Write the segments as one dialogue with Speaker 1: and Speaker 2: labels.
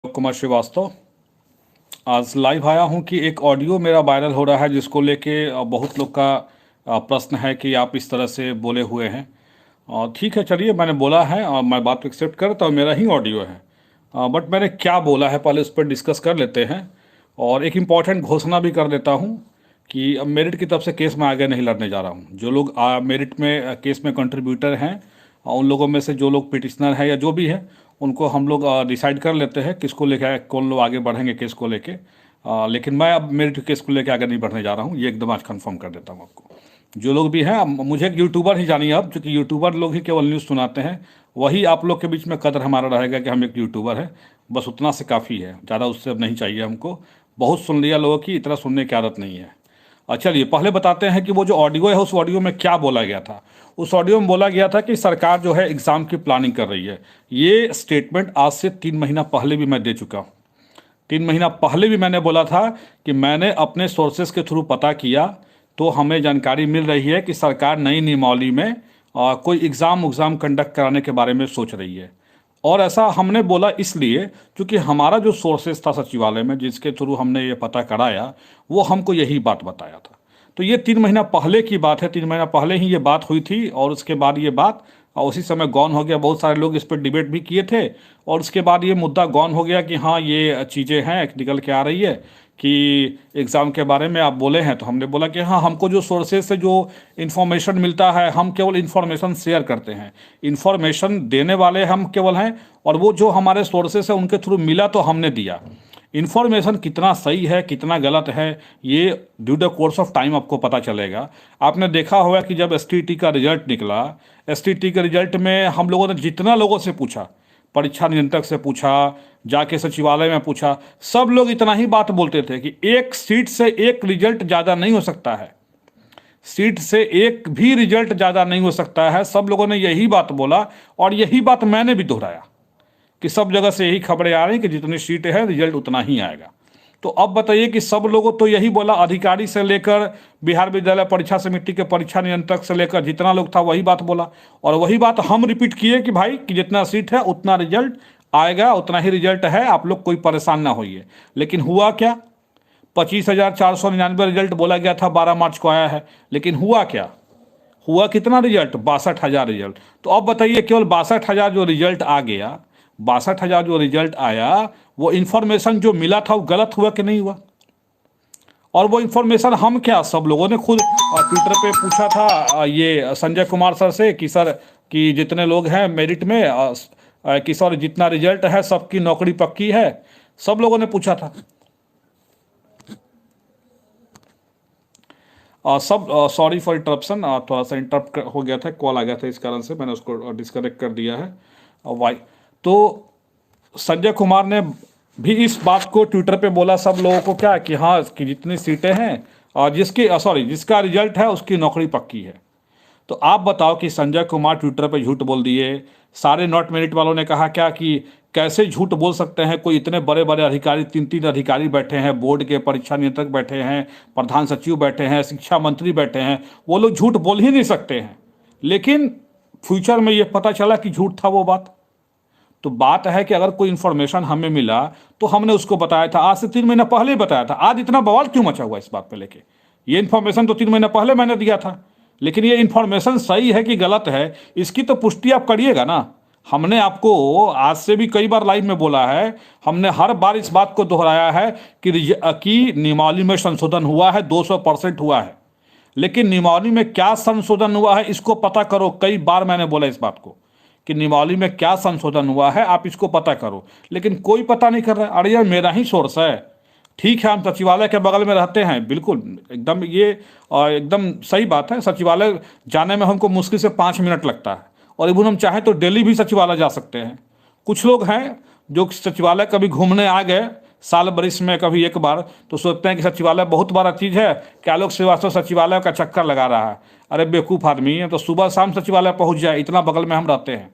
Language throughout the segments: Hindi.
Speaker 1: कुमार श्रीवास्तव आज लाइव आया हूं कि एक ऑडियो मेरा वायरल हो रहा है जिसको लेके बहुत लोग का प्रश्न है कि आप इस तरह से बोले हुए हैं। और ठीक है, चलिए, मैंने बोला है और मैं बात को एक्सेप्ट करता हूँ, मेरा ही ऑडियो है। बट मैंने क्या बोला है पहले उस पर डिस्कस कर लेते हैं। और एक इम्पॉर्टेंट घोषणा भी कर देता हूँ कि अब मेरिट की तरफ से केस में आगे नहीं लड़ने जा रहा हूँ। जो लोग मेरिट में केस में कंट्रीब्यूटर हैं, उन लोगों में से जो लोग पिटिशनर हैं या जो भी है, उनको हम लोग डिसाइड कर लेते हैं किसको लेके कौन लोग आगे बढ़ेंगे केस को लेके। लेकिन मैं अब मेरिट केस को लेके आगे नहीं बढ़ने जा रहा हूँ, ये एकदम आज कंफर्म कर देता हूँ आपको। जो लोग भी हैं, अब मुझे एक यूट्यूबर ही जानिए अब, क्योंकि यूट्यूबर लोग ही केवल न्यूज़ सुनाते हैं। वही आप लोग के बीच में कदर हमारा रहेगा कि हम एक यूट्यूबर है, बस उतना से काफ़ी है, ज़्यादा उससे अब नहीं चाहिए हमको। बहुत सुन लिया लोगों की, इतना सुनने की आदत नहीं है। चलिए पहले बताते हैं कि वो जो ऑडियो है उस ऑडियो में क्या बोला गया था। उस ऑडियो में बोला गया था कि सरकार जो है एग्ज़ाम की प्लानिंग कर रही है। ये स्टेटमेंट आज से 3 महीना पहले भी मैं दे चुका हूँ। 3 महीना पहले भी मैंने बोला था कि मैंने अपने सोर्सेस के थ्रू पता किया तो हमें जानकारी मिल रही है कि सरकार नई नियमावली में कोई एग्ज़ाम कंडक्ट कराने के बारे में सोच रही है। और ऐसा हमने बोला इसलिए क्योंकि हमारा जो सोर्सेस था सचिवालय में, जिसके थ्रू हमने ये पता कराया, वो हमको यही बात बताया था। तो ये 3 महीना पहले की बात है, 3 महीना पहले ही ये बात हुई थी। और उसके बाद ये बात उसी समय गौन हो गया। बहुत सारे लोग इस पर डिबेट भी किए थे और उसके बाद ये मुद्दा गौन हो गया कि हाँ, ये चीज़ें हैं निकल के आ रही है कि एग्ज़ाम के बारे में आप बोले हैं। तो हमने बोला कि हाँ, हमको जो सोर्सेज से जो इन्फॉर्मेशन मिलता है, हम केवल इन्फॉर्मेशन शेयर करते हैं, इन्फॉर्मेशन देने वाले हम केवल हैं। और वो जो हमारे सोर्सेस है उनके थ्रू मिला तो हमने दिया। इन्फॉर्मेशन कितना सही है कितना गलत है, ये due the course of time आपको पता चलेगा। आपने देखा होगा कि जब एसटीईटी का रिजल्ट निकला, एसटीईटी के रिजल्ट में हम लोगों ने जितना लोगों से पूछा, परीक्षा नियंत्रक से पूछा, जाके सचिवालय में पूछा, सब लोग इतना ही बात बोलते थे कि एक सीट से एक रिजल्ट ज़्यादा नहीं हो सकता है, सीट से एक भी रिजल्ट ज़्यादा नहीं हो सकता है। सब लोगों ने यही बात बोला और यही बात मैंने भी दोहराया कि सब जगह से यही खबरें आ रही कि जितनी सीट है रिजल्ट उतना ही आएगा। तो अब बताइए कि सब लोगों तो यही बोला, अधिकारी से लेकर बिहार विद्यालय परीक्षा समिति के परीक्षा नियंत्रक से लेकर जितना लोग था वही बात बोला। और वही बात हम रिपीट किए कि भाई कि जितना सीट है उतना रिजल्ट आएगा, उतना ही रिजल्ट है, आप लोग कोई परेशान ना होइए। लेकिन हुआ क्या? 25,499 रिजल्ट बोला गया था, 12 मार्च को आया है, लेकिन हुआ क्या? हुआ कितना रिजल्ट? 62,000 रिजल्ट। तो अब बताइए, केवल 62,000 जो रिजल्ट आ गया, 62,000 जो रिजल्ट आया, वो इंफॉर्मेशन जो मिला था वो गलत हुआ कि नहीं हुआ? और वो इंफॉर्मेशन हम क्या, सब लोगों ने खुद ट्विटर पे पूछा था ये संजय कुमार सर से कि सर कि जितने लोग हैं मेरिट में कि सर जितना रिजल्ट है सबकी नौकरी पक्की है, सब लोगों ने पूछा था। सब सॉरी फॉर इंटरप्शन, थोड़ा सा इंटरप्ट हो गया था, कॉल आ गया था, इस कारण से मैंने उसको डिस्कनेक्ट कर दिया है। वाई तो संजय कुमार ने भी इस बात को ट्विटर पे बोला सब लोगों को, क्या कि हाँ कि जितनी सीटें हैं और जिसका रिजल्ट है उसकी नौकरी पक्की है। तो आप बताओ कि संजय कुमार ट्विटर पे झूठ बोल दिए, सारे नॉट मेरिट वालों ने कहा क्या कि कैसे झूठ बोल सकते हैं, कोई इतने बड़े बड़े अधिकारी, 3-3 अधिकारी बैठे हैं, बोर्ड के परीक्षा नियंत्रक बैठे हैं, प्रधान सचिव बैठे हैं, शिक्षा मंत्री बैठे हैं, वो लोग झूठ बोल ही नहीं सकते हैं। लेकिन फ्यूचर में ये पता चला कि झूठ था वो बात। तो बात है कि अगर कोई इन्फॉर्मेशन हमें मिला तो हमने उसको बताया था, आज से 3 महीना पहले ही बताया था। आज इतना बवाल क्यों मचा हुआ इस बात पे लेके? ये इन्फॉर्मेशन तो 3 महीना पहले मैंने दिया था, लेकिन ये इन्फॉर्मेशन सही है कि गलत है, इसकी तो पुष्टि आप करिएगा ना। हमने आपको आज से भी कई बार लाइव में बोला है, हमने हर बार इस बात को दोहराया है कि नियमावली में संशोधन हुआ है, 200% हुआ है। लेकिन नियमावली में क्या संशोधन हुआ है इसको पता करो। कई बार मैंने बोला इस बात को कि नियमावली में क्या संशोधन हुआ है, आप इसको पता करो, लेकिन कोई पता नहीं कर रहा है। अरे यार, मेरा ही सोर्स है, ठीक है, हम सचिवालय के बगल में रहते हैं, बिल्कुल एकदम ये एकदम सही बात है। सचिवालय जाने में हमको मुश्किल से 5 मिनट लगता है, और इवन हम चाहें तो दिल्ली भी सचिवालय जा सकते हैं। कुछ लोग हैं जो सचिवालय कभी घूमने आ गए साल बरिस में कभी एक बार, तो सोचते हैं कि सचिवालय बहुत बड़ा चीज़ है, क्या लोग श्रीवास्तव सचिवालय का चक्कर लगा रहा है। अरे बेवकूफ़ आदमी है, तो सुबह शाम सचिवालय पहुंच जाए, इतना बगल में हम रहते हैं।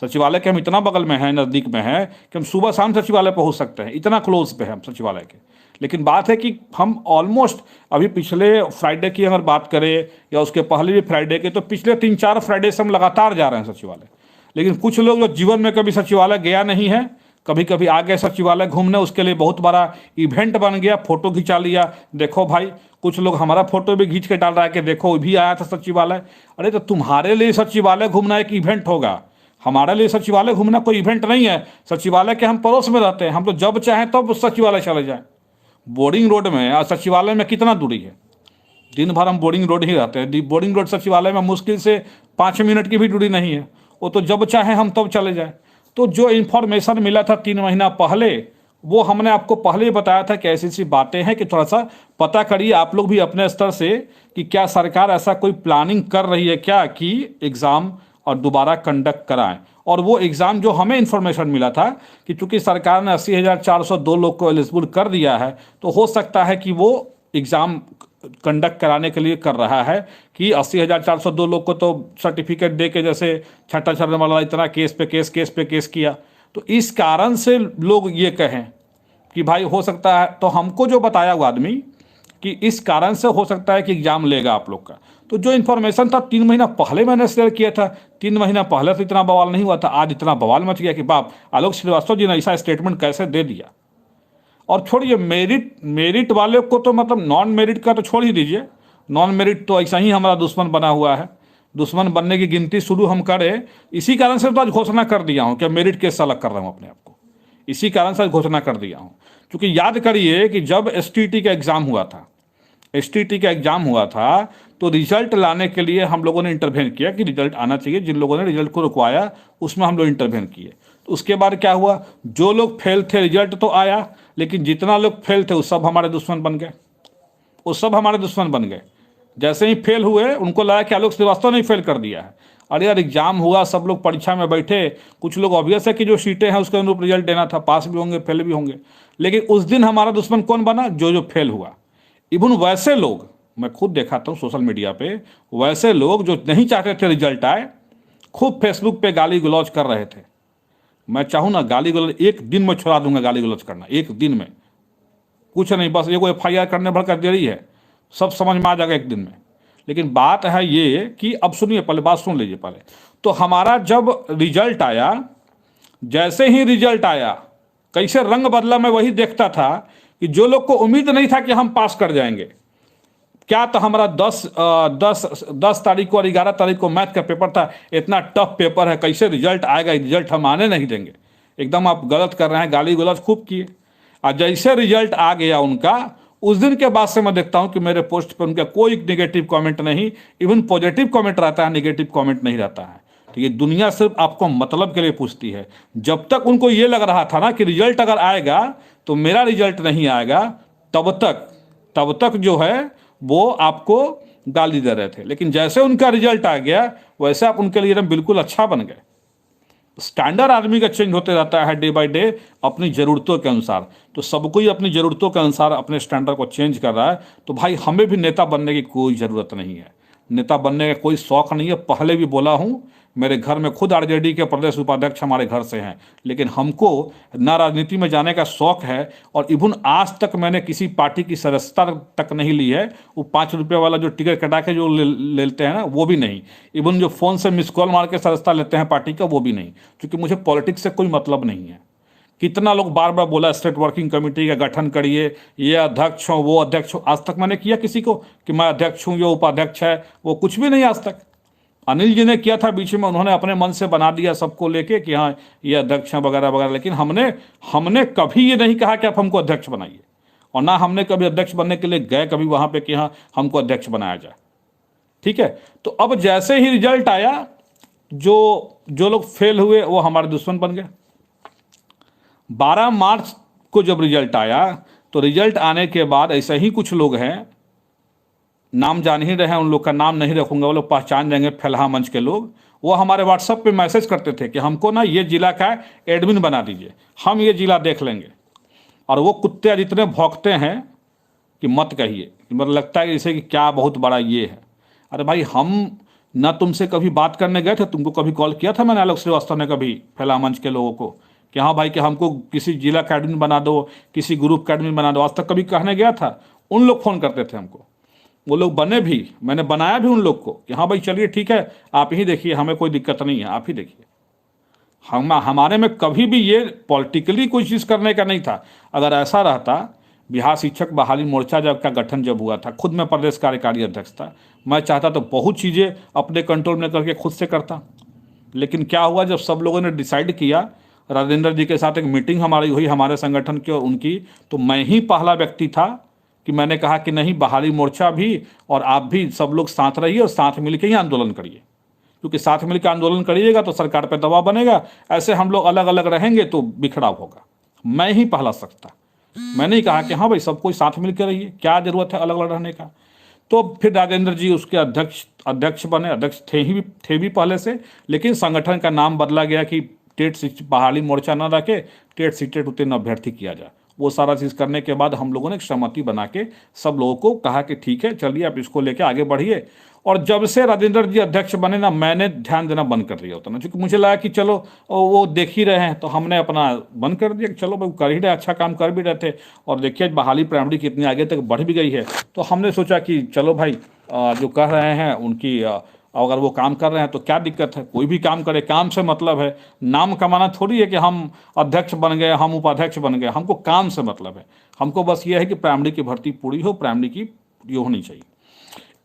Speaker 1: सचिवालय के हम इतना बगल में हैं, नज़दीक में है कि हम सुबह शाम सचिवालय पहुंच सकते हैं, इतना क्लोज पे है हम सचिवालय के। लेकिन बात है कि हम ऑलमोस्ट अभी पिछले फ्राइडे की अगर बात करें या उसके पहले भी फ्राइडे के, तो पिछले 3-4 फ्राइडे से हम लगातार जा रहे हैं सचिवालय। लेकिन कुछ लोग जो जीवन में कभी सचिवालय गया नहीं है, कभी कभी आ गए सचिवालय घूमने, उसके लिए बहुत बड़ा इवेंट बन गया, फोटो खिंचा लिया, देखो भाई कुछ लोग हमारा फोटो भी खींच के डाल रहा है कि देखो वो भी आया था सचिवालय। अरे तो तुम्हारे लिए सचिवालय घूमना एक इवेंट होगा, हमारे लिए सचिवालय घूमना कोई इवेंट नहीं है। सचिवालय के हम पड़ोस में रहते हैं, हम तो जब चाहें तब सचिवालय चले जाएं। बोर्डिंग रोड में और सचिवालय में कितना दूरी है, दिन भर हम बोर्डिंग रोड ही रहते हैं। बोर्डिंग रोड सचिवालय में मुश्किल से 5 मिनट की भी दूरी नहीं है, वो तो जब चाहे हम तब चले जाएं। तो जो इन्फॉर्मेशन मिला था 3 महीना पहले, वो हमने आपको पहले ही बताया था कि ऐसी ऐसी बातें हैं कि थोड़ा सा पता करिए आप लोग भी अपने स्तर से कि क्या सरकार ऐसा कोई प्लानिंग कर रही है क्या कि एग्ज़ाम और दोबारा कंडक्ट कराएं। और वो एग्ज़ाम जो हमें इन्फॉर्मेशन मिला था कि चूंकि सरकार ने 80,402 लोग को एलिजिबल कर दिया है, तो हो सकता है कि वो एग्ज़ाम कंडक्ट कराने के लिए कर रहा है कि 80,402 लोग को तो सर्टिफिकेट दे के जैसे छठा चरण वाला इतना केस पे केस किया, तो इस कारण से लोग ये कहें कि भाई हो सकता है, तो हमको जो बताया वो आदमी कि इस कारण से हो सकता है कि एग्ज़ाम लेगा आप लोग का। तो जो इन्फॉर्मेशन था 3 महीना पहले मैंने शेयर किया था, 3 महीना पहले तो इतना बवाल नहीं हुआ था, आज इतना बवाल मच गया कि बाप, आलोक श्रीवास्तव जी ने ऐसा स्टेटमेंट कैसे दे दिया। और छोड़िए मेरिट वाले को तो मतलब नॉन मेरिट का तो छोड़ ही दीजिए, नॉन मेरिट तो ऐसा ही हमारा दुश्मन बना हुआ है। दुश्मन बनने की गिनती शुरू हम करें, इसी कारण से तो आज घोषणा कर दिया हूँ कि मेरिट केस अलग कर रहा हूँ अपने आप को, इसी कारण से आज घोषणा कर दिया हूँ। क्योंकि याद करिए कि जब एसटीटी का एग्ज़ाम हुआ था, एसटीटी का एग्ज़ाम हुआ था, तो रिजल्ट लाने के लिए हम लोगों ने इंटरवेन किया कि रिजल्ट आना चाहिए। जिन लोगों ने रिजल्ट को रुकवाया उसमें हम लोग इंटरवेन किए। तो उसके बाद क्या हुआ, जो लोग फेल थे रिजल्ट तो आया, लेकिन जितना लोग फेल थे वो सब हमारे दुश्मन बन गए, वो सब हमारे दुश्मन बन गए। जैसे ही फेल हुए उनको लगा कि आलोक श्रीवास्तव ने फेल कर दिया है। अरे यार एग्जाम हुआ, सब लोग परीक्षा में बैठे, कुछ लोग ऑब्वियस है कि जो सीटें हैं उसके अनुरूप रिजल्ट देना था, पास भी होंगे फेल भी होंगे, लेकिन उस दिन हमारा दुश्मन कौन बना, जो फेल हुआ। इवन वैसे लोग, मैं खुद देखा था सोशल मीडिया पे, वैसे लोग जो नहीं चाहते थे रिजल्ट आए, खूब फेसबुक पे गाली गलौज कर रहे थे। मैं चाहूँ ना गाली गलौज एक दिन में छुड़ा दूंगा, गाली गलौज करना एक दिन में, कुछ नहीं, बस एगो FIR करने भर कर दे रही है, सब समझ में आ जाएगा एक दिन में। लेकिन बात है ये कि अब सुनिए, पहले बात सुन लीजिए पहले। तो हमारा जब रिजल्ट आया, जैसे ही रिजल्ट आया कैसे रंग बदला, मैं वही देखता था कि जो लोग को उम्मीद नहीं था कि हम पास कर जाएंगे, क्या तो हमारा 10 तारीख को और 11 तारीख को मैथ का पेपर था, इतना टफ पेपर है, कैसे रिजल्ट आएगा, रिजल्ट हम आने नहीं देंगे, एकदम आप गलत कर रहे हैं, गाली गलौज खूब किए। और जैसे रिजल्ट आ गया उनका, उस दिन के बाद से मैं देखता हूं कि मेरे पोस्ट पर उनका कोई नेगेटिव कमेंट नहीं, इवन पॉजिटिव कमेंट रहता है, नेगेटिव कमेंट नहीं रहता है। तो ये दुनिया सिर्फ आपको मतलब के लिए पूछती है। जब तक उनको ये लग रहा था ना कि रिजल्ट अगर आएगा तो मेरा रिजल्ट नहीं आएगा, तब तक जो है वो आपको गाली दे रहे थे। लेकिन जैसे उनका रिजल्ट आ गया वैसे आप उनके लिए बिल्कुल अच्छा बन गए। स्टैंडर्ड आदमी का चेंज होते रहता है डे बाय डे अपनी ज़रूरतों के अनुसार, तो सब कोई अपनी ज़रूरतों के अनुसार अपने स्टैंडर्ड को चेंज कर रहा है। तो भाई हमें भी नेता बनने की कोई ज़रूरत नहीं है, नेता बनने का कोई शौक़ नहीं है। पहले भी बोला हूँ, मेरे घर में खुद RJD के प्रदेश उपाध्यक्ष हमारे घर से हैं, लेकिन हमको ना राजनीति में जाने का शौक़ है। और इवन आज तक मैंने किसी पार्टी की सदस्यता तक नहीं ली है। वो 5 रुपये वाला जो टिकट कटा के जो लेते हैं ना, वो भी नहीं। इवन जो फ़ोन से मिस कॉल मार के सदस्यता लेते हैं पार्टी का, वो भी नहीं, क्योंकि मुझे पॉलिटिक्स से कोई मतलब नहीं है। कितना लोग बार बार बोला स्टेट वर्किंग कमेटी का गठन करिए, ये अध्यक्ष हो वो अध्यक्ष हो, आज तक मैंने किया किसी को कि मैं अध्यक्ष हूँ, जो उपाध्यक्ष है वो कुछ भी नहीं आज तक। अनिल जी ने किया था बीच में, उन्होंने अपने मन से बना दिया सबको लेके कि हाँ ये अध्यक्ष हैं वगैरह वगैरह, लेकिन हमने कभी ये नहीं कहा कि आप हमको अध्यक्ष बनाइए, और ना हमने कभी अध्यक्ष बनने के लिए गए कभी वहाँ पे कि हाँ हमको अध्यक्ष बनाया जाए। ठीक है, तो अब जैसे ही रिजल्ट आया, जो लोग फेल हुए वो हमारे दुश्मन बन गए। 12 मार्च को जब रिजल्ट आया, तो रिजल्ट आने के बाद ऐसे ही कुछ लोग हैं, नाम जान ही रहे हैं, उन लोग का नाम नहीं रखूंगा, वो लोग पहचान जाएंगे, फैलाहा मंच के लोग, वो हमारे व्हाट्सएप पे मैसेज करते थे कि हमको ना ये जिला का एडमिन बना दीजिए, हम ये जिला देख लेंगे। और वो कुत्ते जितने भौंकते हैं कि मत कहिए, मतलब लगता है कि जैसे कि क्या बहुत बड़ा ये है। अरे भाई हम ना तुमसे कभी बात करने गए थे, तुमको कभी कॉल किया था मैंने आलोक श्रीवास्तव ने कभी फैलाहा मंच के लोगों को कि हाँ भाई कि हमको किसी जिला का एडमिन बना दो, किसी ग्रुप का एडमिन बना दो, आज तक कभी कहने गया था? उन लोग फ़ोन करते थे हमको, वो लोग बने भी, मैंने बनाया भी उन लोग को कि हाँ भाई चलिए ठीक है, आप ही देखिए, हमें कोई दिक्कत नहीं है, आप ही देखिए। हमारे में कभी भी ये पॉलिटिकली कोई चीज़ करने का नहीं था। अगर ऐसा रहता, बिहार शिक्षक बहाली मोर्चा का गठन जब हुआ था, खुद मैं प्रदेश कार्यकारी अध्यक्ष था, मैं चाहता तो बहुत चीज़ें अपने कंट्रोल में करके खुद से करता। लेकिन क्या हुआ, जब सब लोगों ने डिसाइड किया, राजेंद्र जी के साथ एक मीटिंग हमारी हुई, हमारे संगठन की और उनकी, तो मैं ही पहला व्यक्ति था कि मैंने कहा कि नहीं, बहाली मोर्चा भी और आप भी सब लोग साथ रहिए और साथ मिलकर ही आंदोलन करिए, क्योंकि साथ मिलकर आंदोलन करिएगा तो सरकार पर दबाव बनेगा, ऐसे हम लोग अलग अलग रहेंगे तो बिखराव होगा। मैं ही पहला शख्स था, मैंने ही कहा कि हाँ भाई सब कोई साथ मिलकर रहिए, क्या जरूरत है अलग अलग रहने का। तो फिर राजेंद्र जी उसके अध्यक्ष बने, अध्यक्ष थे भी पहले से, लेकिन संगठन का नाम बदला गया कि टेट बहाली मोर्चा न रखे, टेट सीटेट उत्तीर्ण अभ्यर्थी किया जाए। वो सारा चीज़ करने के बाद हम लोगों ने एक सहमति बना के सब लोगों को कहा कि ठीक है चलिए आप इसको लेके आगे बढ़िए। और जब से राजेंद्र जी अध्यक्ष बने ना, मैंने ध्यान देना बंद कर दिया होता ना, क्योंकि मुझे लगा कि चलो वो देख ही रहे हैं, तो हमने अपना बंद कर दिया कि चलो भाई कर ही रहे, अच्छा काम कर भी रहे थे। और देखिए बहाली प्राइमरी कितनी आगे तक बढ़ भी गई है, तो हमने सोचा कि चलो भाई जो कह रहे हैं उनकी अगर वो काम कर रहे हैं तो क्या दिक्कत है, कोई भी काम करे, काम से मतलब है। नाम कमाना थोड़ी है कि हम अध्यक्ष बन गए, हम उपाध्यक्ष बन गए, हमको काम से मतलब है। हमको बस ये है कि प्राइमरी की भर्ती पूरी हो, प्राइमरी की ये होनी चाहिए।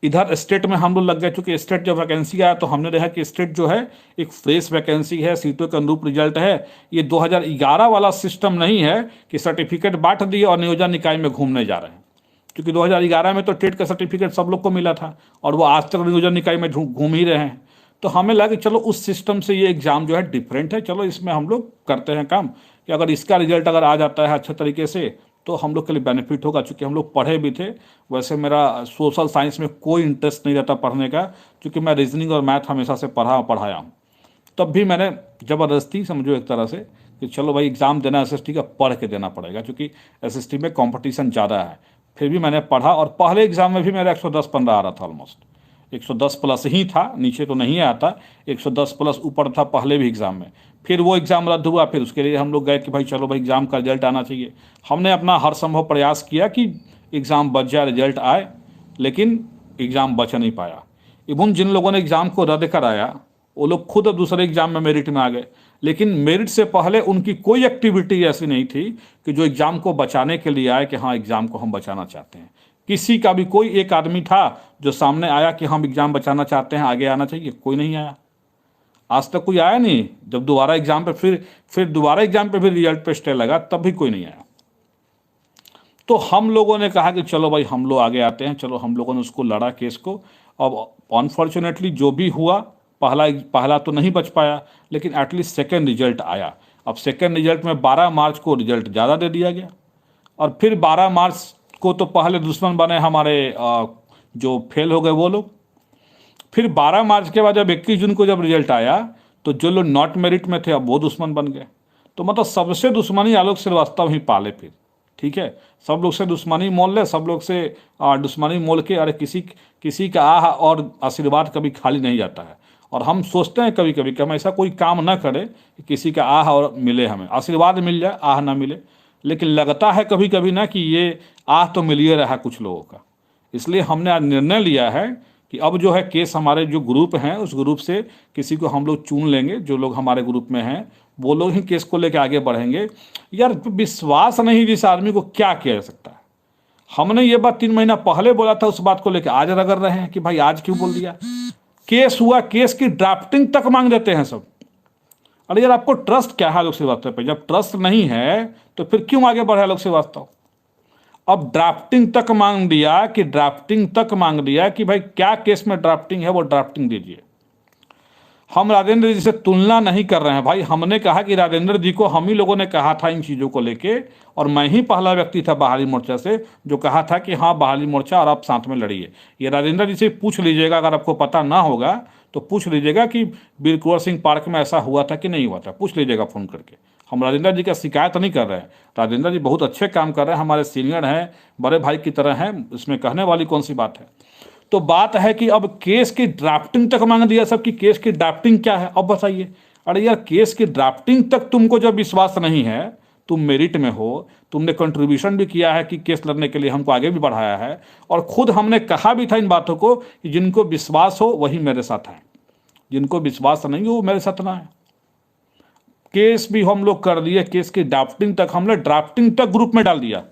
Speaker 1: इधर स्टेट में हम लोग लग गए, चूंकि स्टेट जब वैकेंसी आया तो हमने देखा कि स्टेट जो है एक फ्रेश वैकेंसी है, सीटों के अनुरूप रिजल्ट है। ये 2011 वाला सिस्टम नहीं है कि सर्टिफिकेट बांट दिए और नियोजन निकाय में घूमने जा रहे हैं, क्योंकि 2011 में तो टेट का सर्टिफिकेट सब लोग को मिला था और वो आज तक नियोजन निकाय में घूम ही रहे हैं। तो हमें लगा कि चलो उस सिस्टम से ये एग्ज़ाम जो है डिफरेंट है, चलो इसमें हम लोग करते हैं काम कि अगर इसका रिजल्ट अगर आ जाता है अच्छे तरीके से तो हम लोग के लिए बेनिफिट होगा। चूँकि हम लोग पढ़े भी थे, वैसे मेरा सोशल साइंस में कोई इंटरेस्ट नहीं रहता पढ़ने का, क्योंकि मैं रीजनिंग और मैथ हमेशा से पढ़ाया हूँ। तब भी मैंने ज़बरदस्ती समझो एक तरह से कि चलो भाई एग्ज़ाम देना एसएसटी का पढ़ के देना पड़ेगा, क्योंकि एसएसटी में कंपटीशन ज़्यादा है। फिर भी मैंने पढ़ा और पहले एग्ज़ाम में भी मेरा 110-15 आ रहा था, ऑलमोस्ट 110 प्लस ही था, नीचे तो नहीं आया था, 110 प्लस ऊपर था पहले भी एग्ज़ाम में। फिर वो एग्ज़ाम रद्द हुआ, फिर उसके लिए हम लोग गए कि भाई चलो भाई एग्ज़ाम का रिजल्ट आना चाहिए। हमने अपना हर संभव प्रयास किया कि एग्ज़ाम बच जाए, रिजल्ट आए, लेकिन एग्ज़ाम बच नहीं पाया। इवन जिन लोगों ने एग्ज़ाम को रद्द कराया वो लोग खुद अब दूसरे एग्ज़ाम में मेरिट में आ गए, लेकिन मेरिट से पहले उनकी कोई एक्टिविटी ऐसी नहीं थी कि जो एग्ज़ाम को बचाने के लिए आए कि हाँ एग्ज़ाम को हम बचाना चाहते हैं। किसी का भी कोई एक आदमी था जो सामने आया कि हम एग्ज़ाम बचाना चाहते हैं, आगे आना चाहिए, कोई नहीं आया। आज तक कोई आया नहीं। जब दोबारा एग्ज़ाम पे फिर दोबारा एग्ज़ाम पे फिर रिजल्ट पे स्टे लगा, तब भी कोई नहीं आया। तो हम लोगों ने कहा कि चलो भाई हम लोग आगे आते हैं, चलो हम लोगों ने उसको लड़ा केस को। अब अनफॉर्चुनेटली जो भी हुआ, पहला तो नहीं बच पाया, लेकिन एटलीस्ट सेकेंड रिजल्ट आया। अब सेकेंड रिजल्ट में 12 मार्च को रिजल्ट ज़्यादा दे दिया गया, और फिर 12 मार्च को तो पहले दुश्मन बने हमारे जो फेल हो गए वो लोग। फिर 12 मार्च के बाद जब 21 जून को जब रिजल्ट आया तो जो लोग नॉट मेरिट में थे अब वो दुश्मन बन गए। तो मतलब सबसे दुश्मनी आलोक श्रीवास्तव ही पाले फिर, ठीक है। सब लोग से दुश्मनी मोल ले, सब लोग से दुश्मनी मोल के, अरे किसी का आह और आशीर्वाद कभी खाली नहीं जाता है। और हम सोचते हैं कभी कभी कि हम ऐसा कोई काम ना करें कि किसी का आह और मिले, हमें आशीर्वाद मिल जाए, आह ना मिले। लेकिन लगता है कभी कभी ना कि ये आह तो मिल ही रहा कुछ लोगों का। इसलिए हमने आज निर्णय लिया है कि अब जो है केस हमारे जो ग्रुप हैं उस ग्रुप से किसी को हम लोग चुन लेंगे, जो लोग हमारे ग्रुप में हैं वो लोग ही केस को लेकर आगे बढ़ेंगे। यार विश्वास नहीं जिस आदमी को, क्या किया जा सकता है। हमने ये बात 3 महीना पहले बोला था, उस बात को लेकर आज रगड़ रहे हैं कि भाई आज क्यों बोल दिया। केस हुआ, केस की ड्राफ्टिंग तक मांग देते हैं सब। अरे यार आपको ट्रस्ट क्या है आलोक श्रीवास्तव पे? जब ट्रस्ट नहीं है तो फिर क्यों आगे बढ़े आलोक श्रीवास्तव? अब ड्राफ्टिंग तक मांग दिया कि भाई क्या केस में ड्राफ्टिंग है वो ड्राफ्टिंग दीजिए। हम राजेंद्र जी से तुलना नहीं कर रहे हैं भाई। हमने कहा कि राजेंद्र जी को हम ही लोगों ने कहा था इन चीज़ों को लेके, और मैं ही पहला व्यक्ति था बहाली मोर्चा से जो कहा था कि हाँ बहाली मोर्चा और आप साथ में लड़िए। ये राजेंद्र जी से पूछ लीजिएगा, अगर आपको पता ना होगा तो पूछ लीजिएगा कि वीर कुंवर सिंह पार्क में ऐसा हुआ था कि नहीं हुआ था, पूछ लीजिएगा फ़ोन करके। हम राजेंद्र जी का शिकायत नहीं कर रहे हैं, राजेंद्र जी बहुत अच्छे काम कर रहे हैं, हमारे सीनियर हैं, बड़े भाई की तरह हैं, इसमें कहने वाली कौन सी बात है। तो बात है कि अब केस की ड्राफ्टिंग तक मांग दिया सब कि केस की ड्राफ्टिंग क्या है, अब बताइए। अरे यार केस की ड्राफ्टिंग तक तुमको जब विश्वास नहीं है, तुम मेरिट में हो, तुमने कंट्रीब्यूशन भी किया है कि केस लड़ने के लिए हमको आगे भी बढ़ाया है, और खुद हमने कहा भी था इन बातों को कि जिनको विश्वास हो वही मेरे साथ है, जिनको विश्वास नहीं हो वो मेरे साथ ना है। केस भी हम लोग कर दिए, केस की ड्राफ्टिंग तक हमने ड्राफ्टिंग तक ग्रुप में डाल दिया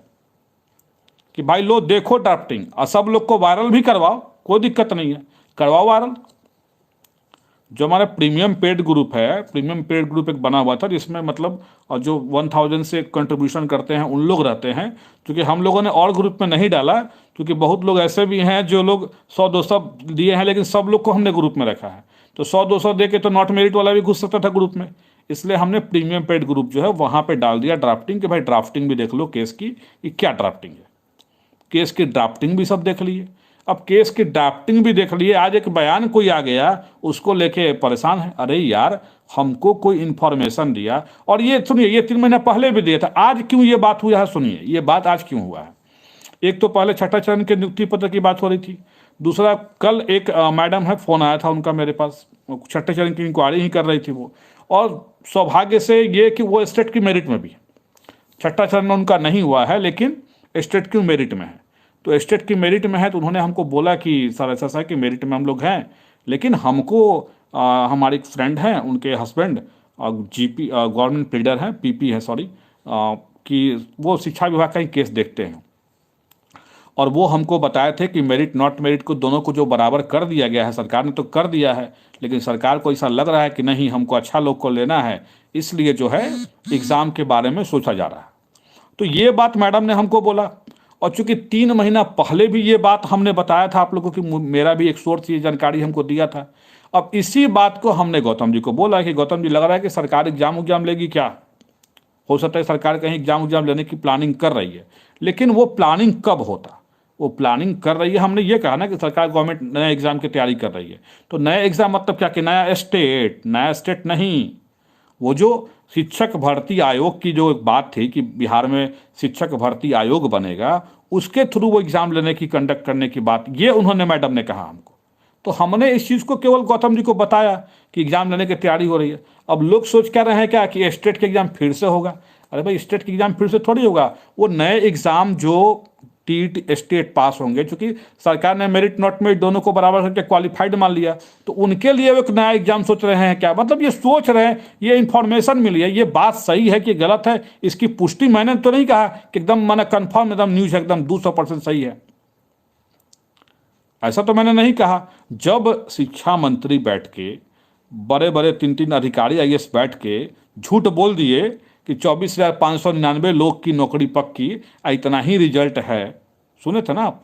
Speaker 1: कि भाई लो देखो ड्राफ्टिंग, और सब लोग को वायरल भी करवाओ, कोई दिक्कत नहीं है, करवाओ वायरल। जो हमारा प्रीमियम पेड ग्रुप है, प्रीमियम पेड ग्रुप एक बना हुआ था जिसमें मतलब और जो 1000 से कंट्रीब्यूशन करते हैं उन लोग रहते हैं, क्योंकि हम लोगों ने और ग्रुप में नहीं डाला, क्योंकि बहुत लोग ऐसे भी हैं जो लोग 100-200 दिए हैं, लेकिन सब लोग को हमने ग्रुप में रखा है, तो 100-200 दे के तो नॉट मेरिट वाला भी घुस सकता था ग्रुप में, इसलिए हमने प्रीमियम पेड ग्रुप जो है वहाँ पर डाल दिया ड्राफ्टिंग, कि भाई ड्राफ्टिंग भी देख लो केस की कि क्या ड्राफ्टिंग है। केस की ड्राफ्टिंग भी सब देख लिए। अब केस की ड्राफ्टिंग भी देख लिए, आज एक बयान कोई आ गया उसको लेके परेशान है। अरे यार, हमको कोई इंफॉर्मेशन दिया, और ये सुनिए, ये 3 महीने पहले भी दिया था, आज क्यों ये बात हुआ है? सुनिए, ये बात आज क्यों हुआ है। एक तो पहले छठा चरण के नियुक्ति पत्र की बात हो रही थी, दूसरा कल एक मैडम है, फोन आया था उनका मेरे पास, छठे चरण की इंक्वायरी ही कर रही थी वो, और सौभाग्य से ये कि वो स्टेट की मेरिट में भी है। छठा चरण में उनका नहीं हुआ है, लेकिन स्टेट की मेरिट में है, तो स्टेट की मेरिट में है, तो उन्होंने हमको बोला कि सर ऐसा सा कि मेरिट में हम लोग हैं, लेकिन हमको हमारे एक फ्रेंड हैं, उनके हस्बैंड जीपी गवर्नमेंट प्लीडर हैं, पीपी है सॉरी, कि वो शिक्षा विभाग का ही केस देखते हैं, और वो हमको बताए थे कि मेरिट नॉट मेरिट को दोनों को जो बराबर कर दिया गया है, सरकार ने तो कर दिया है, लेकिन सरकार को ऐसा लग रहा है कि नहीं हमको अच्छा लोग को लेना है, इसलिए जो है एग्ज़ाम के बारे में सोचा जा रहा है। तो ये बात मैडम ने हमको बोला, और चूंकि 3 महीना पहले भी ये बात हमने बताया था आप लोगों की, मेरा भी एक सोर्स ये जानकारी हमको दिया था। अब इसी बात को हमने गौतम जी को बोला कि गौतम जी लग रहा है कि सरकार एग्जाम लेगी क्या, हो सकता है सरकार कहीं एग्जाम लेने की प्लानिंग कर रही है, लेकिन वो प्लानिंग कब होता, वो प्लानिंग कर रही है। हमने ये कहा ना कि सरकार गवर्नमेंट नए एग्जाम की तैयारी कर रही है, तो नए एग्जाम मतलब क्या कि नया स्टेट नहीं, वो जो शिक्षक भर्ती आयोग की जो एक बात थी कि बिहार में शिक्षक भर्ती आयोग बनेगा, उसके थ्रू वो एग्जाम लेने की कंडक्ट करने की बात, ये उन्होंने मैडम ने कहा हमको। तो हमने इस चीज़ को केवल गौतम जी को बताया कि एग्जाम लेने की तैयारी हो रही है। अब लोग सोच क्या रहे हैं क्या कि स्टेट के एग्जाम फिर से होगा। अरे भाई, स्टेट के एग्जाम फिर से थोड़ी होगा, वो नए एग्जाम जो टीट स्टेट पास होंगे, क्योंकि सरकार ने मेरिट नॉट मेरिट दोनों को बराबर करके क्वालिफाइड मान लिया, तो उनके लिए एक नया एग्जाम सोच रहे हैं क्या, मतलब ये सोच रहे हैं, ये इंफॉर्मेशन मिली है, ये बात सही है कि गलत है, इसकी पुष्टि मैंने तो नहीं कहा कि एकदम मैंने कंफर्म एकदम न्यूज एकदम 200% सही है, ऐसा तो मैंने नहीं कहा। जब शिक्षा मंत्री बैठ के, बड़े बड़े 3 अधिकारी IAS बैठ के झूठ बोल दिए कि 24,599 लोग की नौकरी पक्की, इतना ही रिजल्ट है, सुने थे ना आप,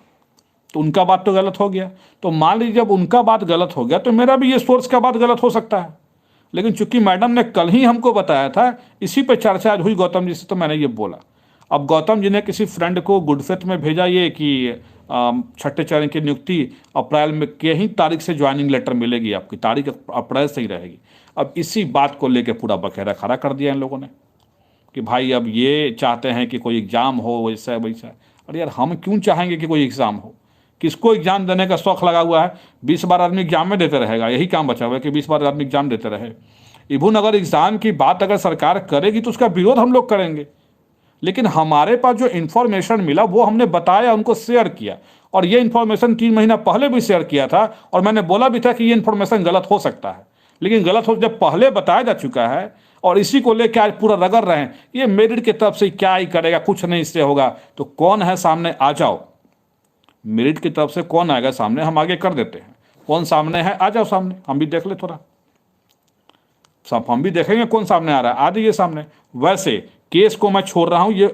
Speaker 1: तो उनका बात तो गलत हो गया। तो मान लीजिए जब उनका बात गलत हो गया, तो मेरा भी ये सोर्स का बात गलत हो सकता है, लेकिन चूंकि मैडम ने कल ही हमको बताया था, इसी पे चर्चा आज हुई गौतम जी से, तो मैंने ये बोला। अब गौतम जी ने किसी फ्रेंड को गुड फेथ में भेजा ये कि छठे चरण की नियुक्ति अप्रैल में के ही तारीख से ज्वाइनिंग लेटर मिलेगी, आपकी तारीख अप्रैल से ही रहेगी। अब इसी बात को लेकर पूरा बखेरा खड़ा कर दिया इन लोगों ने कि भाई अब ये चाहते हैं कि कोई एग्ज़ाम हो वैसा वैसा। अरे यार, हम क्यों चाहेंगे कि कोई एग्ज़ाम हो? किसको एग्ज़ाम देने का शौक लगा हुआ है? 20 बार आदमी एग्जाम में देते रहेगा, यही काम बचा हुआ है कि 20 बार आदमी एग्जाम देते रहे। इवन अगर एग्ज़ाम की बात अगर सरकार करेगी तो उसका विरोध हम लोग करेंगे, लेकिन हमारे पास जो इन्फॉर्मेशन मिला वो हमने बताया, उनको शेयर किया, और ये इन्फॉर्मेशन 3 महीना पहले भी शेयर किया था, और मैंने बोला भी था कि ये इन्फॉर्मेशन गलत हो सकता है, लेकिन गलत हो जब पहले बताया जा चुका है, और इसी को लेकर आज पूरा रगड़ रहे हैं ये मेरिट की तरफ से क्या ही करेगा, कुछ नहीं इससे होगा। तो कौन है सामने, आ जाओ, मेरिट की तरफ से कौन आएगा सामने, हम आगे कर देते हैं। कौन सामने है, आ जाओ सामने, हम भी देख ले थोड़ा, सब हम भी देखेंगे कौन सामने आ रहा है, आ जाइए सामने। वैसे केस को मैं छोड़ रहा हूं, ये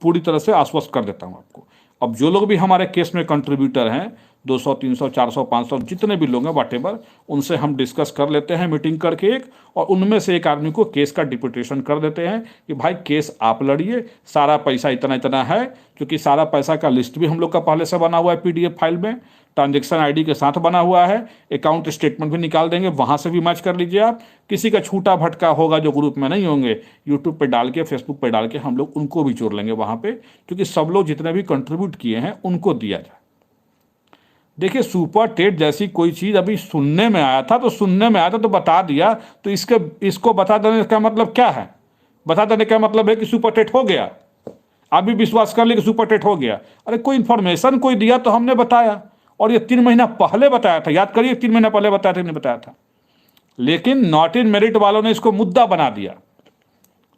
Speaker 1: पूरी तरह से आश्वस्त कर देता हूं आपको। अब जो लोग भी हमारे केस में कंट्रीब्यूटर हैं, 200, 300, 400, 500 जितने भी लोग हैं व्हाटएवर, उनसे हम डिस्कस कर लेते हैं मीटिंग करके एक, और उनमें से एक आदमी को केस का डिपुटेशन कर देते हैं कि भाई केस आप लड़िए, सारा पैसा इतना इतना है, क्योंकि सारा पैसा का लिस्ट भी हम लोग का पहले से बना हुआ है PDF फाइल में, ट्रांजेक्शन ID के साथ बना हुआ है, अकाउंट स्टेटमेंट भी निकाल देंगे, वहाँ से भी मैच कर लीजिए आप। किसी का छूटा भटका होगा जो ग्रुप में नहीं होंगे, यूट्यूब पे डाल के, फेसबुक पे डाल के हम लोग उनको भी जोड़ लेंगे वहाँ पे, क्योंकि सब लोग जितने भी कंट्रीब्यूट किए हैं उनको दिया जाए। देखिए, सुपर टेट जैसी कोई चीज़ अभी सुनने में आया था, तो सुनने में आया था तो बता दिया, तो इसको बता देने का मतलब क्या है? बता देने का मतलब है कि सुपर टेट हो गया, आप भी विश्वास कर ले कि सुपर टेट हो गया। अरे कोई इन्फॉर्मेशन कोई दिया तो हमने बताया, और ये 3 महीना पहले बताया था, याद करिए 3 महीना पहले बताया था, नहीं बताया था, लेकिन नॉट इन मेरिट वालों ने इसको मुद्दा बना दिया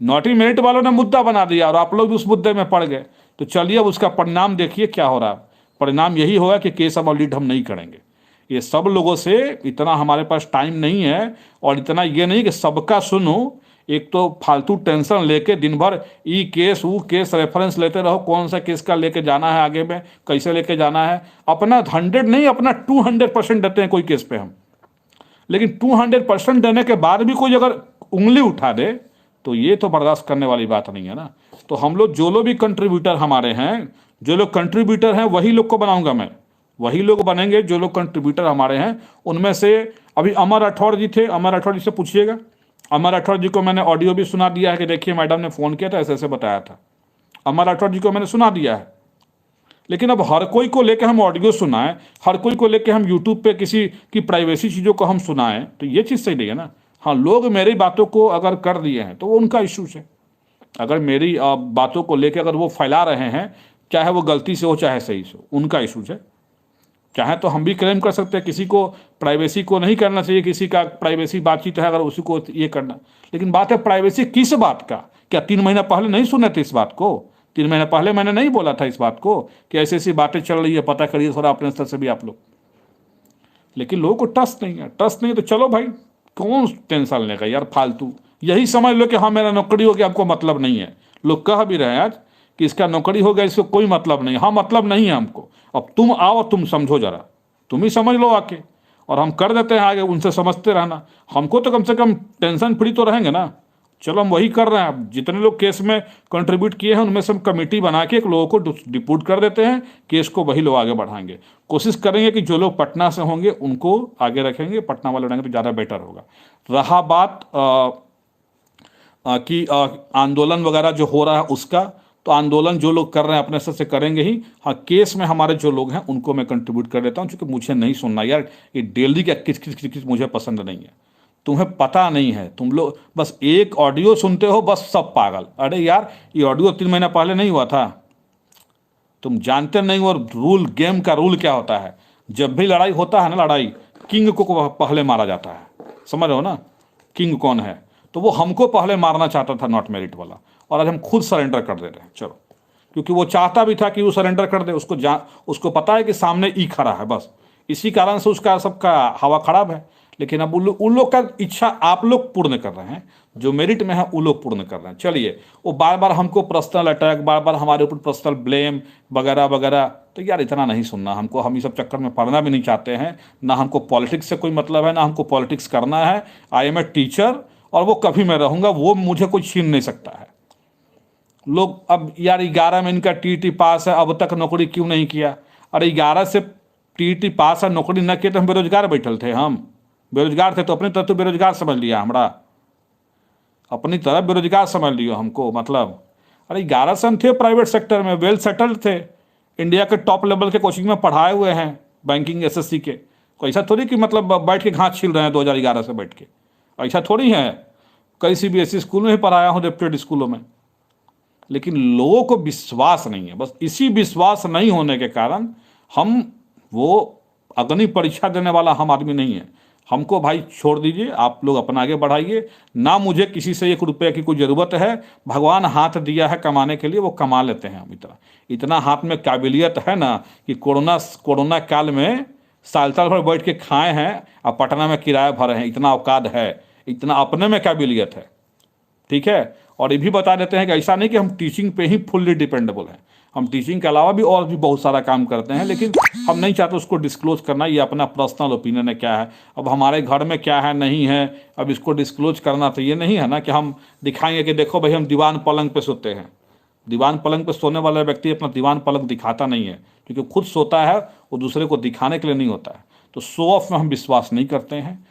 Speaker 1: नॉटी मेरिट वालों ने मुद्दा बना दिया और आप लोग भी उस मुद्दे में पड़ गए। तो चलिए अब उसका परिणाम देखिए क्या हो रहा है। परिणाम यही होगा कि केस अब लीड हम नहीं करेंगे। ये सब लोगों से इतना हमारे पास टाइम नहीं है और इतना ये नहीं कि सबका सुनो। एक तो फालतू टेंशन लेके दिन भर ई केस वो केस रेफरेंस लेते रहो, कौन सा केस का लेके जाना है, आगे में कैसे लेके जाना है। अपना 100 नहीं, अपना 200% देते हैं कोई केस पे हम। लेकिन 200% देने के बाद भी कोई अगर उंगली उठा दे तो ये तो बर्दाश्त करने वाली बात नहीं है ना। तो हम लोग जो लोग भी कंट्रीब्यूटर हमारे हैं, जो लोग कंट्रीब्यूटर हैं वही लोग को बनाऊंगा मैं, वही लोग बनेंगे जो लोग कंट्रीब्यूटर हमारे हैं। उनमें से अभी अमर राठौड़ जी थे, अमर राठौड़ जी से पूछिएगा। अमर राठौड़ जी को मैंने ऑडियो भी सुना दिया है कि देखिए मैडम ने फ़ोन किया था, ऐसे ऐसे बताया था। अमर राठौड़ जी को मैंने सुना दिया है। लेकिन अब हर कोई को लेकर हम ऑडियो सुनाएं, हर कोई को लेकर हम यूट्यूब पे किसी की प्राइवेसी चीज़ों को हम सुनाएं, तो ये चीज़ सही नहीं है ना। हाँ, लोग मेरी बातों को अगर कर दिए हैं तो वो उनका इशूज़ है। अगर मेरी बातों को लेकर अगर वो फैला रहे हैं, चाहे वो गलती से हो चाहे सही से हो, उनका इशूज़ है। चाहे तो हम भी क्लेम कर सकते हैं, किसी को प्राइवेसी को नहीं करना चाहिए, किसी का प्राइवेसी बातचीत है अगर उसी को ये करना। लेकिन बात है प्राइवेसी किस बात का। क्या 3 महीना पहले नहीं सुने थे इस बात को? 3 महीने पहले मैंने नहीं बोला था इस बात को कि ऐसी ऐसी बातें चल रही है, पता करिए थोड़ा अपने स्तर से भी आप लोग। लेकिन लोगों को ट्रस्ट नहीं है, ट्रस्ट नहीं तो चलो भाई कौन टेंशन लेगा यार, फालतू। यही समझ लो कि हाँ मेरा नौकरी हो गया, आपको मतलब नहीं है। लोग कह भी रहे हैं आज कि इसका नौकरी हो गया, इसको कोई मतलब नहीं। हाँ, मतलब नहीं है हमको। अब तुम आओ, तुम समझो जरा, तुम ही समझ लो आके, और हम कर देते हैं आगे, उनसे समझते रहना। हमको तो कम से कम टेंशन फ्री तो रहेंगे ना। चलो हम वही कर रहे हैं। अब जितने लोग केस में कंट्रीब्यूट किए हैं उनमें से हम कमेटी बना के एक लोगों को डिपोर्ट कर देते हैं, केस को वही लोग आगे बढ़ाएंगे। कोशिश करेंगे कि जो लोग पटना से होंगे उनको आगे रखेंगे, पटना वाले रहेंगे तो ज़्यादा बेटर होगा। रहा बात कि आंदोलन वगैरह जो हो रहा है उसका, तो आंदोलन जो लोग कर रहे हैं अपने स्तर से करेंगे ही। हाँ, केस में हमारे जो लोग हैं उनको मैं कंट्रीब्यूट कर देता हूँ, क्योंकि मुझे नहीं सुनना यार ये डेली का किस किस किस किस मुझे पसंद नहीं है। तुम्हें पता नहीं है, तुम लोग बस एक ऑडियो सुनते हो, बस सब पागल। अरे यार ये ऑडियो 3 महीना पहले नहीं हुआ था, तुम जानते नहीं हो। और रूल, गेम का रूल क्या होता है, जब भी लड़ाई होता है ना, लड़ाई किंग को पहले मारा जाता है। समझ रहे हो ना किंग कौन है? तो वो हमको पहले मारना चाहता था नॉट मेरिट वाला, और आज हम खुद सरेंडर कर दे रहे हैं। चलो, क्योंकि वो चाहता भी था कि वो सरेंडर कर दे, उसको पता है कि सामने ई खड़ा है, बस इसी कारण से उसका सबका हवा खराब है। लेकिन अब उन लोग का इच्छा आप लोग पूर्ण कर रहे हैं, जो मेरिट में है वो लोग पूर्ण कर रहे हैं। चलिए, वो बार बार हमको पर्सनल अटैक, बार बार हमारे ऊपर पर्सनल ब्लेम वगैरह वगैरह, तो यार इतना नहीं सुनना हमको। हम ये सब चक्कर में पढ़ना भी नहीं चाहते हैं, ना हमको पॉलिटिक्स से कोई मतलब है, ना हमको पॉलिटिक्स करना है। आई एम ए टीचर, और वो कभी मैं रहूँगा, वो मुझे कोई छीन नहीं सकता है। लोग अब यार 11 में इनका टीईटी पास है, अब तक नौकरी क्यों नहीं किया? अरे 11 से टीईटी पास है, नौकरी न किए तो हम बेरोजगार बैठल थे। हम बेरोजगार थे तो अपनी तरफ तो बेरोजगार समझ लिया, हमारा अपनी तरफ बेरोजगार समझ लियो हमको। मतलब अरे 11 से हम थे प्राइवेट सेक्टर में, वेल सेटल्ड थे, इंडिया के टॉप लेवल के कोचिंग में पढ़ाए हुए हैं, बैंकिंग एसएससी के। कोई ऐसा थोड़ी कि मतलब बैठ के घास छील रहे हैं 2011 से बैठ के, ऐसा थोड़ी है। कई सीबीएसई स्कूल में ही पढ़ाया हूँ, रेप्यूटेड स्कूलों में। लेकिन लोगों को विश्वास नहीं है, बस इसी विश्वास नहीं होने के कारण हम वो अग्नि परीक्षा देने वाला हम आदमी नहीं है। हमको भाई छोड़ दीजिए, आप लोग अपना आगे बढ़ाइए ना। मुझे किसी से 1 रुपये की कोई ज़रूरत है, भगवान हाथ दिया है कमाने के लिए, वो कमा लेते हैं। हम इतना हाथ में काबिलियत है ना कि कोरोना काल में साल भर बैठ के खाए हैं और पटना में किराया भरे हैं, इतना औकात है, इतना अपने में काबिलियत है। ठीक है, और ये भी बता देते हैं कि ऐसा नहीं कि हम टीचिंग पे ही फुल्ली डिपेंडेबल हैं, हम टीचिंग के अलावा भी और भी बहुत सारा काम करते हैं, लेकिन हम नहीं चाहते उसको डिस्क्लोज करना। ये अपना पर्सनल ओपिनियन है क्या है। अब हमारे घर में क्या है नहीं है, अब इसको डिस्क्लोज करना तो ये नहीं है ना कि हम दिखाएंगे कि देखो भाई हम दीवान पलंग पे सोते हैं। दीवान पलंग पे सोने वाला व्यक्ति अपना दीवान पलंग दिखाता नहीं है, क्योंकि खुद सोता है, वो दूसरे को दिखाने के लिए नहीं होता है। तो शो ऑफ में हम विश्वास नहीं करते हैं।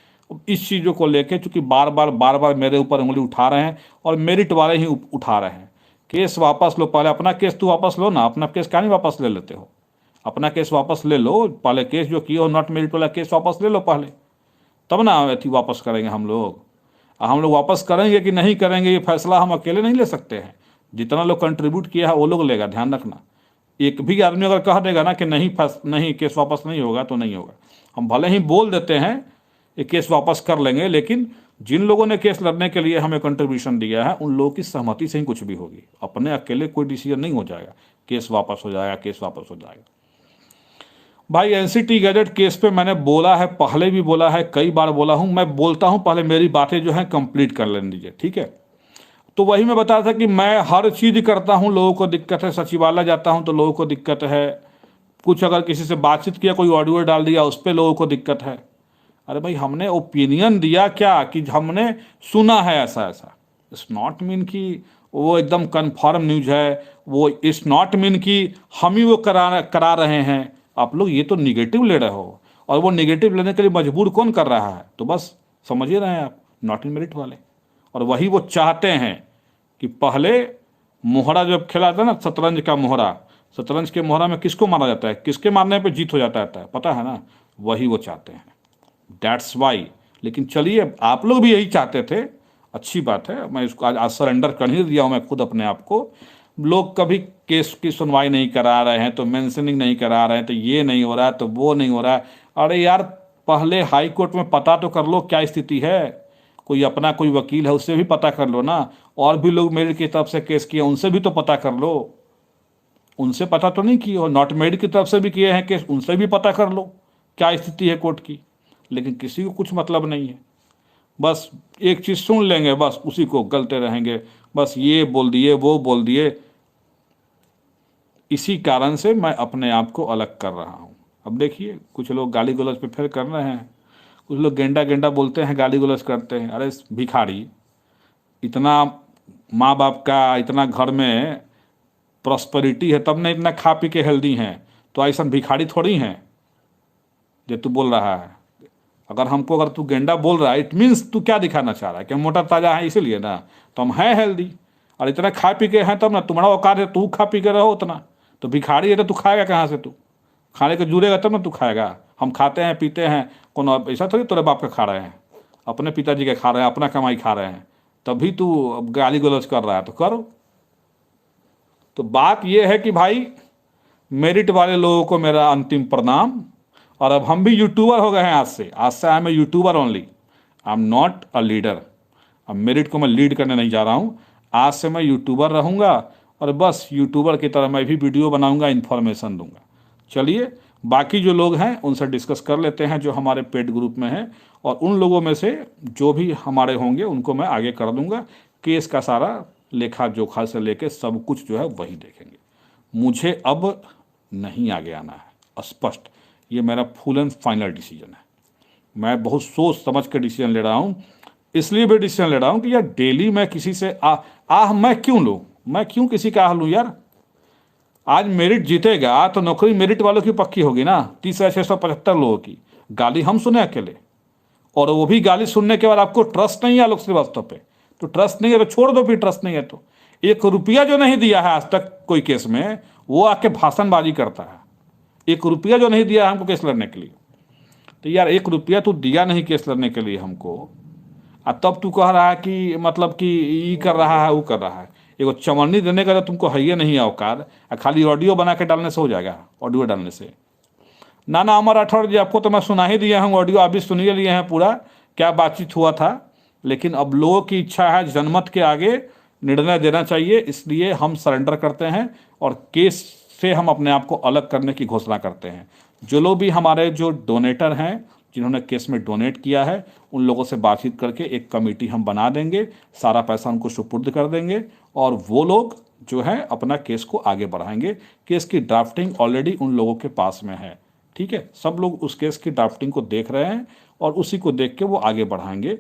Speaker 1: इस चीज़ों को लेके चूँकि बार बार मेरे ऊपर उंगली उठा रहे हैं, और मेरिट वाले ही उठा रहे हैं। केस वापस लो, पहले अपना केस तू वापस लो ना। अपना केस क्या नहीं वापस ले लेते हो? अपना केस वापस ले लो पहले, केस जो किए हो नॉट मेरिट वाला केस वापस ले लो पहले, तब ना अथी वापस करेंगे हम लोग। हम लोग वापस करेंगे कि नहीं करेंगे ये फैसला हम अकेले नहीं ले सकते हैं। जितना लोग कंट्रीब्यूट किया है वो लोग लेगा, ध्यान रखना। एक भी आदमी अगर कह देगा ना कि नहीं केस वापस नहीं होगा, तो नहीं होगा। हम भले ही बोल देते हैं ये केस वापस कर लेंगे, लेकिन जिन लोगों ने केस लड़ने के लिए हमें कंट्रीब्यूशन दिया है उन लोगों की सहमति से ही कुछ भी होगी, अपने अकेले कोई डिसीजन नहीं हो जाएगा, केस वापस हो जाएगा, केस वापस हो जाएगा। भाई एनसीटी गैजेट केस पे मैंने बोला है, पहले भी बोला है, कई बार बोला हूं, मैं बोलता हूं पहले मेरी बातें जो है कंप्लीट कर लेने दीजिए, ठीक है। तो वही मैं बता था कि मैं हर चीज करता हूं, लोगों को दिक्कत है, सचिवालय जाता हूं तो लोगों को दिक्कत है, कुछ अगर किसी से बातचीत किया, कोई ऑडियो डाल दिया, उस पर लोगों को दिक्कत है। अरे भाई हमने ओपिनियन दिया क्या कि हमने सुना है ऐसा ऐसा, इट्स नॉट मीन कि वो एकदम कन्फर्म न्यूज है, वो इट्स नॉट मीन कि हम ही वो करा रहे हैं। आप लोग ये तो निगेटिव ले रहे हो, और वो निगेटिव लेने के लिए मजबूर कौन कर रहा है, तो बस समझ ही रहे हैं आप, नॉट इन मेरिट वाले। और वही वो चाहते हैं कि पहले मोहरा जब खेला था ना, शतरंज का मोहरा, शतरंज के मोहरा में किसको मारा जाता है, किसके मारने पे जीत हो जाता है, पता है ना, वही वो चाहते हैं, दैट्स वाई। लेकिन चलिए आप लोग भी यही चाहते थे, अच्छी बात है, मैं इसको आज सरेंडर कर ही दिया हूं मैं खुद अपने आप को। लोग कभी केस की सुनवाई नहीं करा रहे हैं, तो मेंशनिंग नहीं करा रहे हैं, तो ये नहीं हो रहा है, तो वो नहीं हो रहा है। अरे यार पहले हाई कोर्ट में पता तो कर लो क्या स्थिति है, कोई अपना कोई वकील है उससे भी पता कर लो ना, और भी लोग मेरी की तरफ से केस किए उनसे भी तो पता कर लो, उनसे पता तो नहीं किए, और नॉट मेड की तरफ से भी किए हैं केस, उनसे भी पता कर लो क्या स्थिति है कोर्ट की। लेकिन किसी को कुछ मतलब नहीं है, बस एक चीज सुन लेंगे, बस उसी को गलते रहेंगे, बस ये बोल दिए वो बोल दिए। इसी कारण से मैं अपने आप को अलग कर रहा हूं। अब देखिए कुछ लोग गाली गलौज पे फिर कर रहे हैं, कुछ लोग गेंडा गेंडा बोलते हैं, गाली गलौज करते हैं। अरे भिखारी, इतना माँ बाप का, इतना घर में प्रॉस्पेरिटी है, तब नहीं इतना खा पी के हेल्दी हैं, तो ऐसा भिखारी थोड़ी हैं जो तू बोल रहा है। अगर तू गेंडा बोल रहा है, इट मीन्स तू क्या दिखाना चाह रहा है कि हम मोटा ताजा है इसीलिए ना, तो हम हैं हेल्दी, और इतना खा पी के हैं तब ना, तुम्हारा औकात है तू खा पी के रहो उतना। तो भिखारी है तो तू खाएगा कहाँ से, तू खाने के जुड़ेगा तब ना तू खाएगा। हम खाते हैं पीते हैं, कौन ऐसा थोड़ी तेरे बाप का खा रहे हैं, अपने पिताजी के खा रहे हैं, अपना कमाई खा रहे हैं, तभी तू गाली गलौज कर रहा है, तो करो। तो बात यह है कि भाई मेरिट वाले लोगों को मेरा अंतिम प्रणाम। और अब हम भी यूट्यूबर हो गए हैं, आज से I am a youtuber only, I am not a leader. अब मेरिट को मैं लीड करने नहीं जा रहा हूँ, आज से मैं यूट्यूबर रहूँगा, और बस यूट्यूबर की तरह मैं भी वीडियो बनाऊँगा, इन्फॉर्मेशन दूंगा। चलिए बाकी जो लोग हैं उनसे डिस्कस कर लेते हैं जो हमारे पेड ग्रुप में हैं, और उन लोगों में से जो भी हमारे होंगे उनको मैं आगे कर दूंगा। केस का सारा लेखा जोखा से लेके सब कुछ जो है वही देखेंगे। मुझे अब नहीं आगे आना है, स्पष्ट, ये मेरा फुल एंड फाइनल डिसीजन है। मैं बहुत सोच समझ कर डिसीजन ले रहा हूँ, इसलिए भी डिसीजन ले रहा हूँ कि यार डेली मैं किसी से मैं क्यों लूँ, मैं क्यों किसी का आह लूँ यार। आज मेरिट जीतेगा तो नौकरी मेरिट वालों की पक्की होगी ना, 30,675 लोगों की। गाली हम सुने अकेले, और वो भी गाली सुनने के बाद आपको ट्रस्ट नहीं है आलोक श्रीवास्तव पे, तो ट्रस्ट नहीं है तो छोड़ दो, फिर ट्रस्ट नहीं है तो। 1 रुपया जो नहीं दिया है आज तक कोई केस में, वो आके भाषणबाजी करता है। 1 रुपया जो नहीं दिया हमको केस लड़ने के लिए, तो यार 1 रुपया तू दिया नहीं केस लड़ने के लिए हमको, और तब तू कह रहा है कि मतलब कि ये कर रहा है वो कर रहा है। एगो चवन्नी देने का तो तुमको है ही नहीं औकात, खाली ऑडियो बना के डालने से हो जाएगा, ऑडियो डालने से ना। अमर राठौड़ जी आपको तो मैं सुना ही दिया हूँ, ऑडियो आप भी सुन ही लिए हैं पूरा क्या बातचीत हुआ था। लेकिन अब लोगों की इच्छा है, जनमत के आगे निर्णय देना चाहिए, इसलिए हम सरेंडर करते हैं और केस से हम अपने आप को अलग करने की घोषणा करते हैं। जो लोग भी हमारे जो डोनेटर हैं, जिन्होंने केस में डोनेट किया है, उन लोगों से बातचीत करके एक कमेटी हम बना देंगे, सारा पैसा उनको सुपुर्द कर देंगे, और वो लोग जो है अपना केस को आगे बढ़ाएंगे। केस की ड्राफ्टिंग ऑलरेडी उन लोगों के पास में है, ठीक है, सब लोग उस केस की ड्राफ्टिंग को देख रहे हैं और उसी को देख के वो आगे बढ़ाएंगे।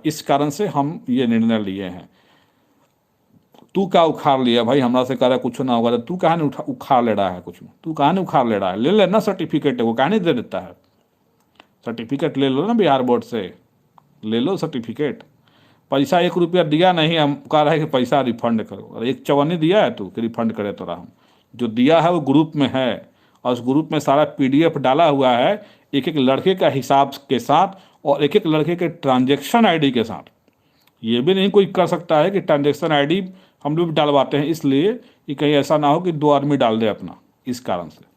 Speaker 1: इस कारण से हम ये निर्णय लिए हैं। तू क्या उखाड़ लिया भाई, हमरा से कह रहा कुछ ना होगा, तू कहाँ नहीं उखाड़ ले रहा है कुछ, तू कहाँ नहीं उखाड़ ले रहा है, ले लेना सर्टिफिकेट है, वो कहाँ नहीं दे देता है, सर्टिफिकेट ले लो ना बिहार बोर्ड से, ले लो सर्टिफिकेट। पैसा 1 रुपया दिया नहीं, हम कह रहा है कि पैसा रिफंड करो, और एक चवन्नी दिया है तू कि रिफंड करे तो हम जो दिया है वो ग्रुप में है, और उस ग्रुप में सारा PDF डाला हुआ है, एक एक लड़के का हिसाब के साथ और एक एक लड़के के ट्रांजेक्शन ID के साथ। ये भी नहीं कोई कर सकता है कि ट्रांजेक्शन ID हम लोग डालवाते हैं इसलिए कि कहीं ऐसा ना हो कि 2 आदमी डाल दे अपना। इस कारण से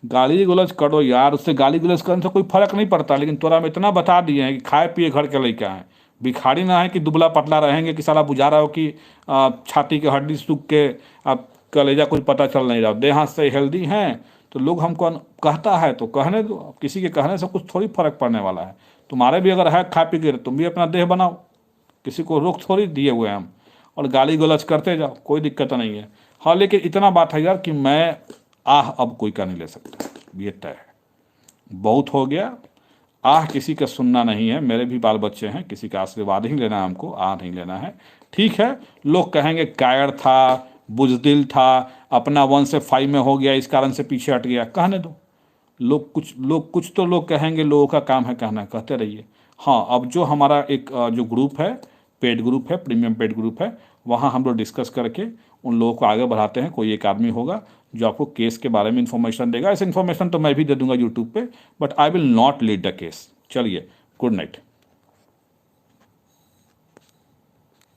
Speaker 1: गाली गलौज करो यार, उससे गाली गलौज करने से कोई फर्क नहीं पड़ता, लेकिन तोरा में इतना बता दिए हैं कि खाए पिए घर के लड़का है, भिखारी ना है कि दुबला पतला रहेंगे कि साला बुझा रहा हो कि छाती की हड्डी सूख के आप कलेजा कुछ पता चल नहीं रहा, देह हाथ से हेल्दी हैं तो लोग हमको कहता है तो कहने दो। अब किसी के कहने से कुछ थोड़ी फर्क पड़ने वाला है। तुम्हारे भी अगर है खा पी के, तुम भी अपना देह बनाओ, किसी को रोक थोड़ी दिए हुए हैं हम। और गाली गलौज करते जाओ, कोई दिक्कत नहीं है। हाँ लेकिन इतना बात है यार कि मैं अब कोई का नहीं ले सकता, ये तय है, बहुत हो गया। किसी का सुनना नहीं है, मेरे भी बाल बच्चे हैं, किसी का आशीर्वाद ही लेना है हमको, नहीं लेना है। ठीक है, लोग कहेंगे कायर था, बुजदिल था, अपना 1 से 5 में हो गया इस कारण से पीछे हट गया, कहने दो। लोग कुछ तो लोग कहेंगे, लोगों का काम है कहना, कहते रहिए। हाँ, अब जो हमारा एक जो ग्रुप है, पेड ग्रुप है, प्रीमियम पेड ग्रुप है, वहाँ हम लोग डिस्कस करके उन लोगों को आगे बढ़ाते हैं। कोई एक आदमी होगा जो आपको केस के बारे में इन्फॉर्मेशन देगा। ऐसे इन्फॉर्मेशन तो मैं भी दे दूंगा यूट्यूब पे, but I will not lead the case. चलिए, गुड नाइट।